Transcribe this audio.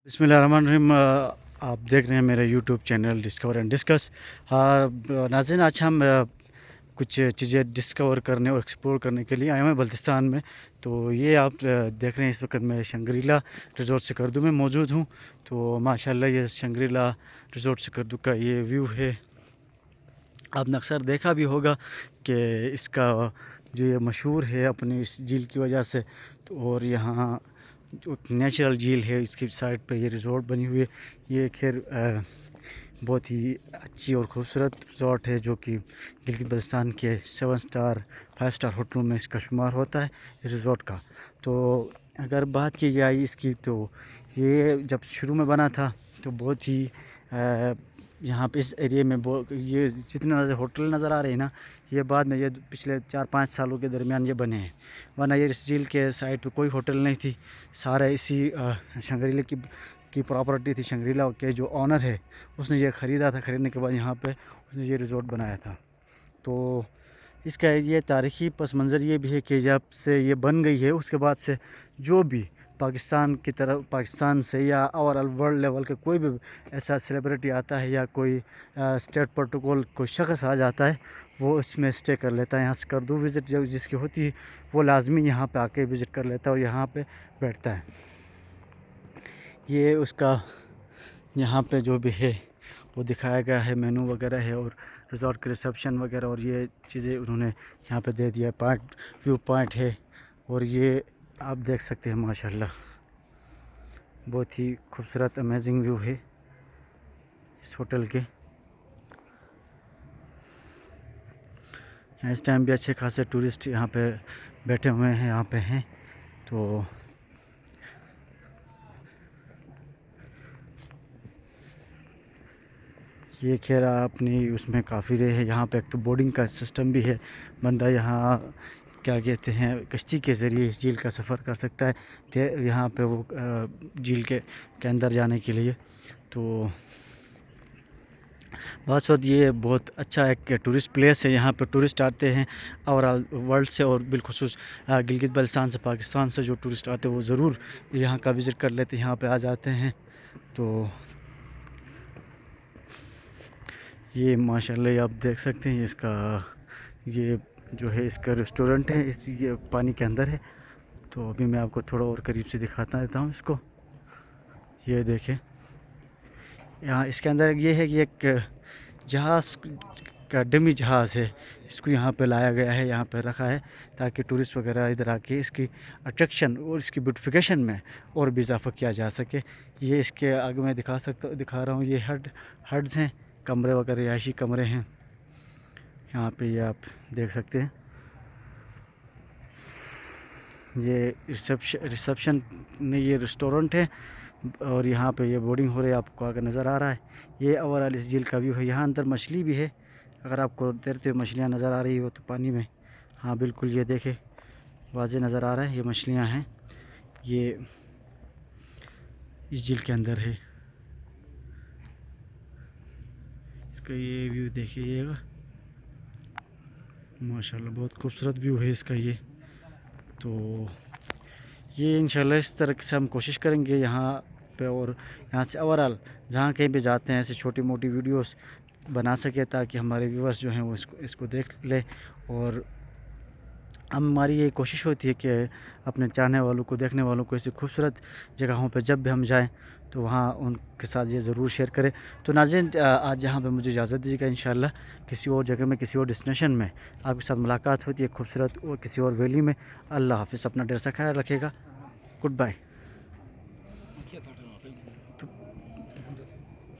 बिस्मिल्लाहिर्रहमानिर्रहीम। आप देख रहे हैं मेरा YouTube channel discover and discuss. नाज़रीन, आज हम कुछ चीज़ें डिस्कवर करने और एक्सप्लोर करने के लिए आए हुए हैं बल्तिस्तान में। तो ये आप देख रहे हैं, इस वक्त मैं शंग्रीला रिज़ॉर्ट सिकरदू में मौजूद हूँ। तो माशाल्लाह ये शंग्रीला रिज़ॉर्ट सिकरदू का ये व्यू है। आपने अक्सर देखा भी होगा कि इसका जो ये मशहूर है अपनी इस झील की वजह से। तो और यहाँ जो नेचुरल झील है, इसकी साइड पे ये रिज़ॉर्ट बनी हुई है। ये खैर बहुत ही अच्छी और ख़ूबसूरत रिज़ॉर्ट है, जो कि गिलगित बल्तिस्तान के 7 स्टार 5 स्टार होटलों में इसका शुमार होता है, इस रिज़ॉर्ट का। तो अगर बात की जाए इसकी, तो ये जब शुरू में बना था तो बहुत ही यहाँ पे इस एरिया में ये जितने होटल नज़र आ रहे हैं ना, ये बाद में ये पिछले 4-5 सालों के दरमियान ये बने हैं। वरना ये इस झील के साइड पे कोई होटल नहीं थी। सारा इसी शंग्रीला की प्रॉपर्टी थी। शंग्रीला के जो ऑनर है उसने ये ख़रीदा था। ख़रीदने के बाद यहाँ पे उसने ये रिज़ॉर्ट बनाया था। तो इसका ये तारीख़ी पस मंज़र ये भी है कि जब से ये बन गई है उसके बाद से जो भी पाकिस्तान की तरफ, पाकिस्तान से या ओवरऑल वर्ल्ड लेवल के कोई भी ऐसा सेलिब्रिटी आता है या कोई स्टेट प्रोटोकॉल कोई शख्स आ जाता है, वो इसमें स्टे कर लेता है। यहाँ सिकरदू विज़िट जो जिसकी होती है वो लाजमी यहाँ पे आके विज़िट कर लेता है और यहाँ पे बैठता है। ये उसका यहाँ पे जो भी है वो दिखाया गया है, मेनू वगैरह है और रिज़ॉर्ट के रिसेप्शन वगैरह, और ये चीज़ें उन्होंने यहाँ पे दे दिया। व्यू पॉइंट है और ये आप देख सकते हैं माशाल्लाह बहुत ही खूबसूरत अमेजिंग व्यू है इस होटल के। इस टाइम भी अच्छे खासे टूरिस्ट यहाँ पे बैठे हुए हैं, यहाँ पे हैं। तो ये खैर अपनी उसमें काफ़ी रहे हैं। यहाँ पे एक तो बोर्डिंग का सिस्टम भी है। बंदा यहाँ क्या कहते हैं कश्ती के ज़रिए इस झील का सफ़र कर सकता है यहाँ पे वो झील के अंदर जाने के लिए। तो बात ये बहुत अच्छा एक टूरिस्ट प्लेस है। यहाँ पे टूरिस्ट आते हैं और वर्ल्ड से, और बिलखुसूस गिलगित बल्तिस्तान से, पाकिस्तान से जो टूरिस्ट आते हैं वो ज़रूर यहाँ का विज़िट कर लेते हैं, यहाँ पे आ जाते हैं। तो ये माशाल्लाह आप देख सकते हैं इसका ये जो है इसका रेस्टोरेंट है, इस ये पानी के अंदर है। तो अभी मैं आपको थोड़ा और करीब से दिखाता रहता हूँ इसको। ये देखें, यहाँ इसके अंदर ये है कि एक जहाज़ का डमी जहाज़ है, इसको यहाँ पे लाया गया है, यहाँ पे रखा है ताकि टूरिस्ट वगैरह इधर आके इसकी अट्रैक्शन और इसकी ब्यूटिफिकेशन में और भी इजाफा किया जा सके। ये इसके आगे मैं दिखा रहा हूँ, ये हड्स हैं, कमरे वगैरह रिहायशी कमरे हैं यहाँ पे, ये आप देख सकते हैं। ये रिसेप्शन में ये रेस्टोरेंट है और यहाँ पे ये बोर्डिंग हो रही है, आपको आगे नज़र आ रहा है। ये ओवरऑल इस झील का व्यू है। यहाँ अंदर मछली भी है, अगर आपको तैरते हुए मछलियाँ नज़र आ रही हो तो पानी में, हाँ बिल्कुल ये देखें वाज़े नज़र आ रहा है, ये मछलियाँ हैं, ये इस झील के अंदर है। इसका ये व्यू देखिएगा माशाल्लाह बहुत खूबसूरत व्यू है इसका ये। तो ये इंशाल्लाह इस तरह से हम कोशिश करेंगे यहाँ पे, और यहाँ से ओवरऑल जहाँ कहीं पे जाते हैं ऐसे छोटी मोटी वीडियोस बना सके ताकि हमारे व्यूअर्स जो हैं वो इसको देख ले। और हमारी ये कोशिश होती है कि अपने चाहने वालों को, देखने वालों को ऐसी खूबसूरत जगहों पे जब भी हम जाएं तो वहाँ उनके साथ ये ज़रूर शेयर करें। तो नाज़रीन, आज यहाँ पे मुझे इजाज़त दीजिएगा। इंशाल्लाह किसी और जगह में, किसी और डेस्टिनेशन में आपके साथ मुलाकात होती है खूबसूरत और किसी और वैली में। अल्लाह हाफ़िज़, अपना ढेर सा ख्याल रखिएगा। Good bye.